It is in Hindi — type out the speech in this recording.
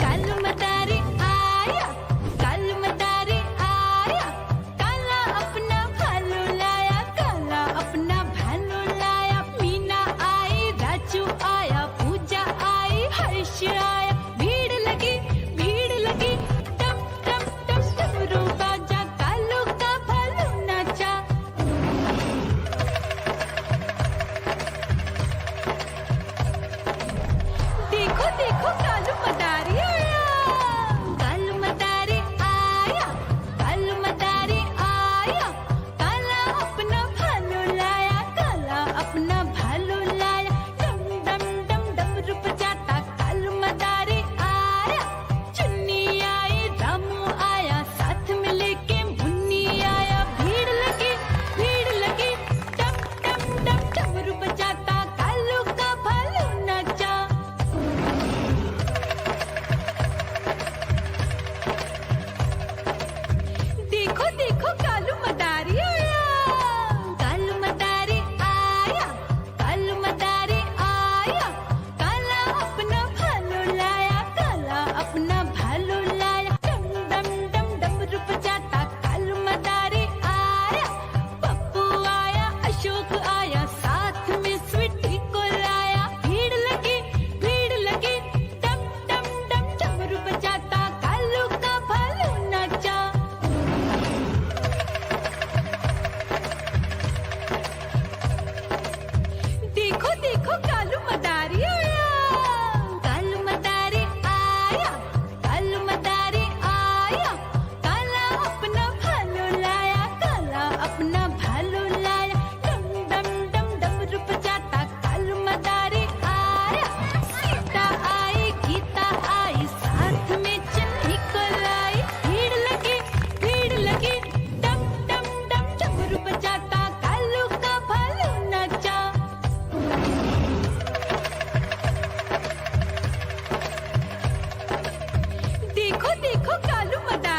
कालू मदारी आया, कालू मदारी आया, काला अपना भालू लाया, काला अपना भालू लाया। मीना आई, राजू आया, पूजा आई, हर्ष आया। भीड़ लगी, भीड़ लगी, टम टम टम डमरू बाजा, कालू का भालू नाचा। देखो देखो कालू मदारी आया, कालू मदारी आया, कालू मदारी आया, काला अपना भालू लाया, काला अपना भालू लाया। डम डम डम डमरू बजाता कालू मदारी आया। चुन्नी आई, रामू आया, साथ में लेके मुन्नी आया। भीड़ लगी, डम डम डम डमरू बजाता कालू का भालू नाचा। देखो देखो कालू मदारी आया, कालू मदारी आया, कालू मदारी आया, काला अपना भालू लाया, काला अपना भालू लाया। डम डम डम डमरू बजाता कालू मदारी आया। पप्पू आया, अशोक आया, साथ में स्वीटी को लाया। भीड़ लगी, डम डम डम डमरू बजाता कालू का भालू नाचा। देखो देखो कालू मदारी आया, कालू मदारी आया, कालू मदारी आया, काला अपना भालू लाया, काला अपना भालू लाया। डम डम डम डमरू बजाता कालू मदारी आया। सीता आई, गीता आई, साथ में चन्नी को लाई। भीड़ लगी, डम डम डम डमरू बजाता कालू का भालू नाचा। देखो देखो कालू मदारी